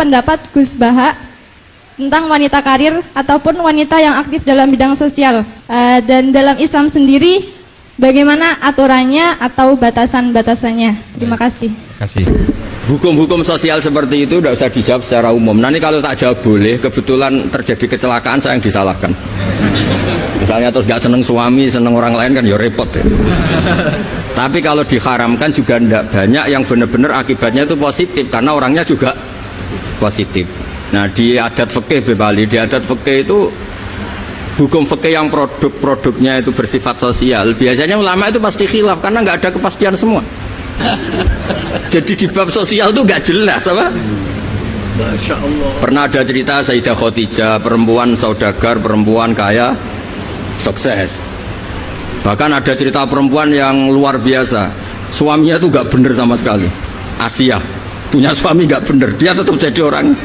pendapat Gus Baha tentang wanita karir ataupun wanita yang aktif dalam bidang sosial. Dan dalam Islam sendiri, bagaimana aturannya atau batasan-batasannya? Terima kasih. Hukum-hukum sosial seperti itu tidak usah dijawab secara umum. Nanti kalau tak jawab boleh, kebetulan terjadi kecelakaan saya yang disalahkan. Misalnya terus gak seneng suami, seneng orang lain kan ya repot ya. Tapi kalau diharamkan juga tidak banyak yang benar-benar akibatnya itu positif karena orangnya juga positif. Nah di adat fikih Bali, di adat fikih itu hukum fikih yang produk-produknya itu bersifat sosial, biasanya ulama itu pasti khilaf karena nggak ada kepastian semua. Jadi di bab sosial itu nggak jelas apa? Masya Allah. Pernah ada cerita Sayyidah Khadijah, perempuan saudagar, perempuan kaya, sukses. Bahkan ada cerita perempuan yang luar biasa, suaminya itu nggak bener sama sekali. Asia punya suami nggak bener, dia tetap jadi orang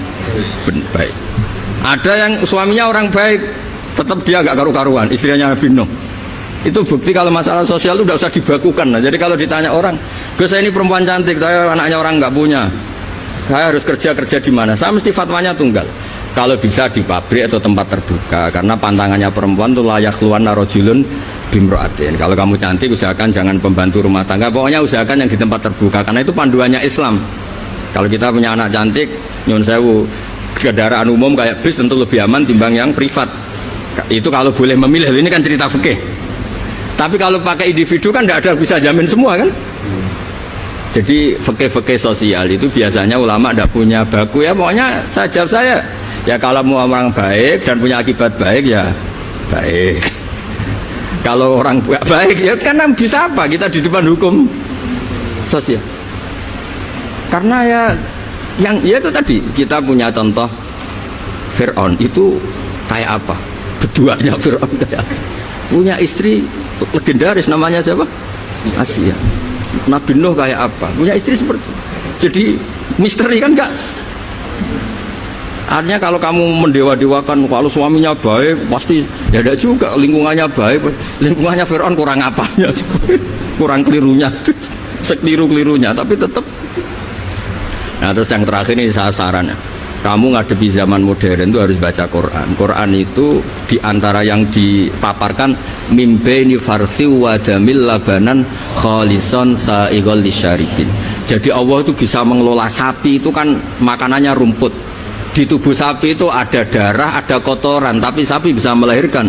baik. Ada yang suaminya orang baik, tetap dia nggak karu-karuan, istrinya Nabi Nuh. Itu bukti kalau masalah sosial itu tidak usah dibakukan. Nah, jadi kalau ditanya orang, Gus saya ini perempuan cantik, saya anaknya orang nggak punya, saya harus kerja di mana? Saya mesti fatwanya tunggal. Kalau bisa di pabrik atau tempat terbuka, karena pantangannya perempuan itu layak keluar narojulun bimroatin. Kalau kamu cantik usahakan jangan pembantu rumah tangga, pokoknya usahakan yang di tempat terbuka, karena itu panduannya Islam. Kalau kita punya anak cantik, nyun sewu, kendaraan umum kayak bis tentu lebih aman timbang yang privat. Itu kalau boleh memilih, ini kan cerita fikih. Tapi kalau pakai individu kan tidak ada bisa jamin semua kan. Jadi fikih-fikih sosial itu biasanya ulama tidak punya baku ya, pokoknya saya jawab saya. Ya kalau mau orang baik dan punya akibat baik ya baik. Kalau orang baik ya karena bisa apa kita di depan hukum sosial. Karena ya itu tadi kita punya contoh Fir'aun itu kayak apa? Beduanya Fir'aun kayak apa? Punya istri legendaris namanya siapa? Asia. Nabi Nuh kayak apa? Punya istri seperti itu. Jadi misteri kan enggak? Artinya kalau kamu mendewa-dewakan kalau suaminya baik pasti ya tidak juga, lingkungannya baik, lingkungannya Fir'aun kurang apanya? Kurang kelirunya, sekeliru-kelirunya, tapi tetap. Nah terus yang terakhir ini saya saran, kamu ngadepi zaman modern itu harus baca Quran. Quran itu diantara yang dipaparkan mimbaini farsi wadamil labanan khalison sa'iqol lisyaribin. Jadi Allah itu bisa mengelola sapi, itu kan makanannya rumput. Di tubuh sapi itu ada darah, ada kotoran, tapi sapi bisa melahirkan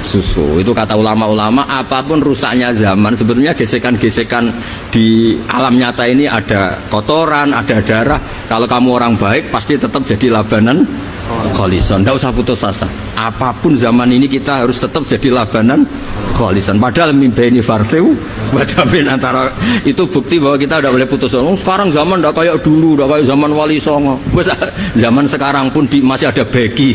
susu. Itu kata ulama-ulama, apapun rusaknya zaman, sebetulnya gesekan-gesekan di alam nyata ini ada kotoran, ada darah. Kalau kamu orang baik pasti tetap jadi labanan kholison, tidak usah putus asa. Apapun zaman ini kita harus tetap jadi labanan kholison. Padahal mimbaini farteu wadamin, antara itu bukti bahwa kita tidak boleh putus asa. Sekarang zaman tidak kayak dulu, tidak kayak zaman Wali Songo. Zaman sekarang pun masih ada bagi.